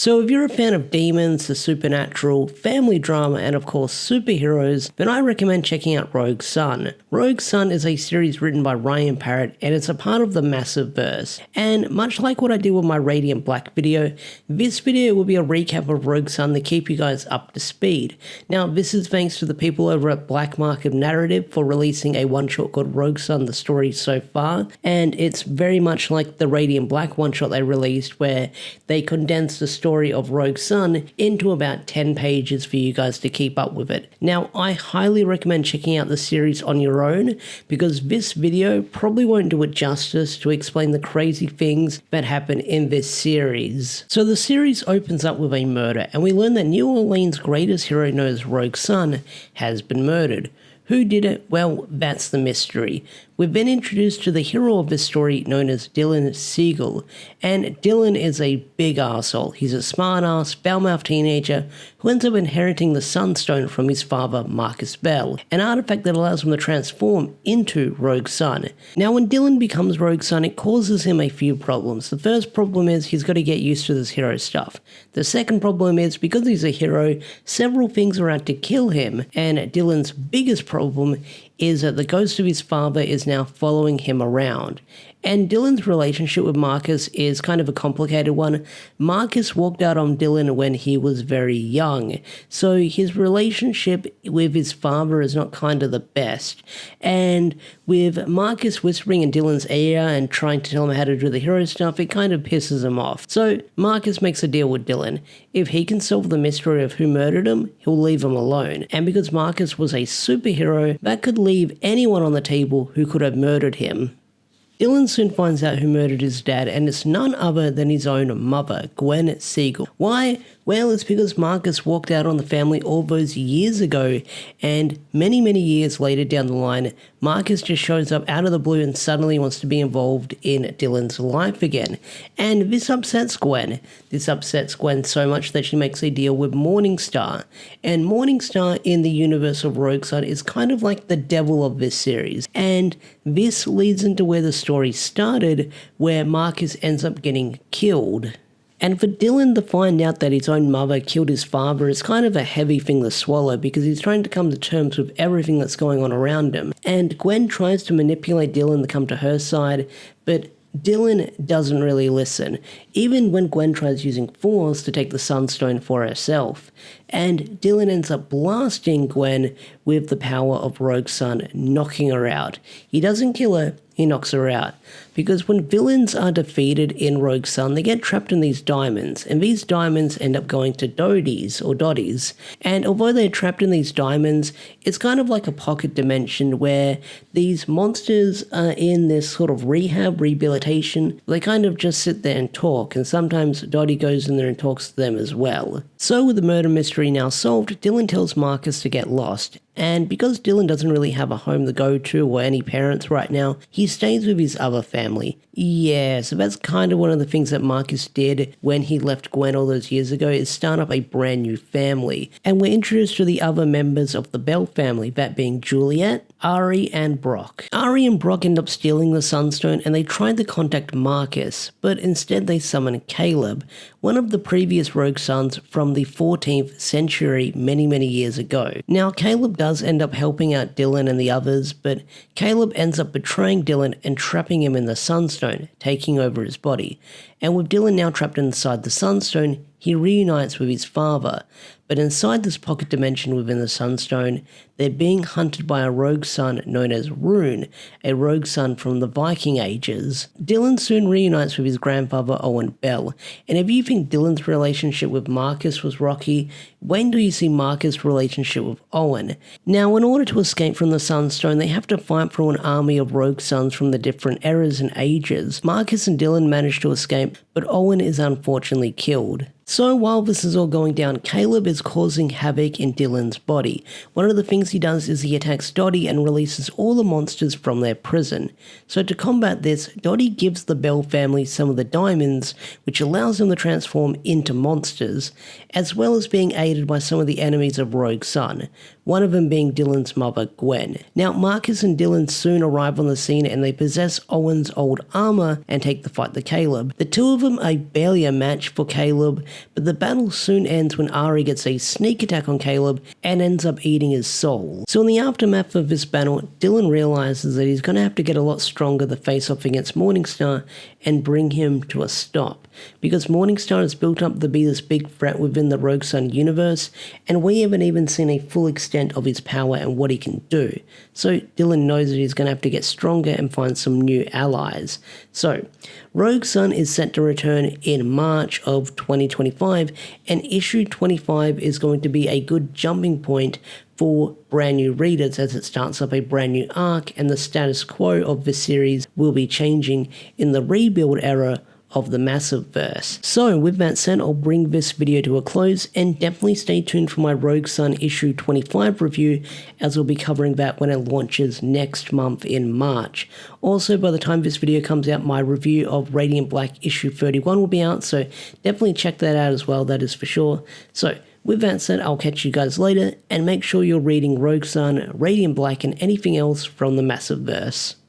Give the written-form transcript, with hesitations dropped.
So if you're a fan of demons, the supernatural, family drama, and of course superheroes, then I recommend checking out Rogue Sun. Rogue Sun is a series written by Ryan Parrott, and it's a part of the Massive Verse. And much like what I did with my Radiant Black video, this video will be a recap of Rogue Sun to keep you guys up to speed. Now this is thanks to the people over at Black Market Narrative for releasing a one-shot called Rogue Sun, the story so far, and it's very much like the Radiant Black one-shot they released where they condensed the story of Rogue Sun into about 10 pages for you guys to keep up with it. Now, I highly recommend checking out the series on your own because this video probably won't do it justice to explain the crazy things that happen in this series. So the series opens up with a murder, and we learn that New Orleans' greatest hero known as Rogue Sun has been murdered. Who did it? Well, that's the mystery. We've been introduced to the hero of this story known as Dylan Siegel, and Dylan is a big arsehole. He's a smart-ass, foul-mouthed teenager who ends up inheriting the Sunstone from his father, Marcus Bell, an artifact that allows him to transform into Rogue Sun. Now, when Dylan becomes Rogue Sun, it causes him a few problems. The first problem is he's got to get used to this hero stuff. The second problem is, because he's a hero, several things are out to kill him, and Dylan's biggest problem is that the ghost of his father is now following him around. And Dylan's relationship with Marcus is kind of a complicated one. Marcus walked out on Dylan when he was very young, so his relationship with his father is not kind of the best. And with Marcus whispering in Dylan's ear and trying to tell him how to do the hero stuff, it kind of pisses him off. So Marcus makes a deal with Dylan. If he can solve the mystery of who murdered him, he'll leave him alone. And because Marcus was a superhero, that could leave anyone on the table who could have murdered him. Dylan soon finds out who murdered his dad, and it's none other than his own mother, Gwen Siegel. Why? Well, it's because Marcus walked out on the family all those years ago, and many years later down the line, Marcus just shows up out of the blue and suddenly wants to be involved in Dylan's life again. And this upsets Gwen. This upsets Gwen so much that she makes a deal with Morningstar. And Morningstar in the universe of Rogue Sun is kind of like the devil of this series. And this leads into where the story started, where Marcus ends up getting killed. And for Dylan to find out that his own mother killed his father is kind of a heavy thing to swallow because he's trying to come to terms with everything that's going on around him. And Gwen tries to manipulate Dylan to come to her side, but Dylan doesn't really listen, even when Gwen tries using force to take the Sunstone for herself. And Dylan ends up blasting Gwen with the power of Rogue Sun, knocking her out. He doesn't kill her, he knocks her out. Because when villains are defeated in Rogue Sun, they get trapped in these diamonds, and these diamonds end up going to Dotties. And although they're trapped in these diamonds, it's kind of like a pocket dimension where these monsters are in this sort of rehabilitation. They kind of just sit there and talk, and sometimes Dottie goes in there and talks to them as well. So with the murder mystery now solved, Dylan tells Marcus to get lost. And because Dylan doesn't really have a home to go to or any parents right now, he stays with his other family. Yeah, so that's kind of one of the things that Marcus did when he left Gwen all those years ago, is start up a brand new family. And we're introduced to the other members of the Bell family, that being Juliet, Ari, and Brock. Ari and Brock end up stealing the Sunstone, and they tried to contact Marcus, but instead they summon Caleb, one of the previous Rogue Suns from the 14th century many years ago. Now, Caleb does end up helping out Dylan and the others, but Caleb ends up betraying Dylan and trapping him in the Sunstone, taking over his body. And with Dylan now trapped inside the Sunstone, he reunites with his father. But inside this pocket dimension within the Sunstone, they're being hunted by a rogue sun known as Rune, a rogue sun from the Viking ages. Dylan soon reunites with his grandfather Owen Bell, and if you think Dylan's relationship with Marcus was rocky, wait until you see Marcus' relationship with Owen. Now, in order to escape from the Sunstone, they have to fight through an army of rogue suns from the different eras and ages. Marcus and Dylan manage to escape, but Owen is unfortunately killed. So while this is all going down, Caleb is causing havoc in Dylan's body. One of the things he does is he attacks Dottie and releases all the monsters from their prison. So to combat this, Dottie gives the Bell family some of the diamonds, which allows them to transform into monsters, as well as being aided by some of the enemies of Rogue Sun. one of them being Dylan's mother, Gwen. Now, Marcus and Dylan soon arrive on the scene and they possess Owen's old armor and take the fight to Caleb. The two of them are barely a match for Caleb, but the battle soon ends when Ari gets a sneak attack on Caleb and ends up eating his soul. So in the aftermath of this battle, Dylan realizes that he's going to have to get a lot stronger to face off against Morningstar and bring him to a stop, because Morningstar is built up to be this big threat within the Rogue Sun universe, and we haven't even seen a full extent of his power and what he can do. So Dylan knows that he's going to have to get stronger and find some new allies. So Rogue Sun is set to return in March of 2025, and issue 25 is going to be a good jumping point for brand new readers as it starts up a brand new arc, and the status quo of the series will be changing in the rebuild era of the Massiveverse. So with that said, I'll bring this video to a close, and definitely stay tuned for my Rogue Sun issue 25 review, as we'll be covering that when it launches next month in March. Also, by the time this video comes out, my review of Radiant Black issue 31 will be out, so definitely check that out as well, that is for sure. So with that said, I'll catch you guys later, and make sure you're reading Rogue Sun, Radiant Black, and anything else from the Massiveverse.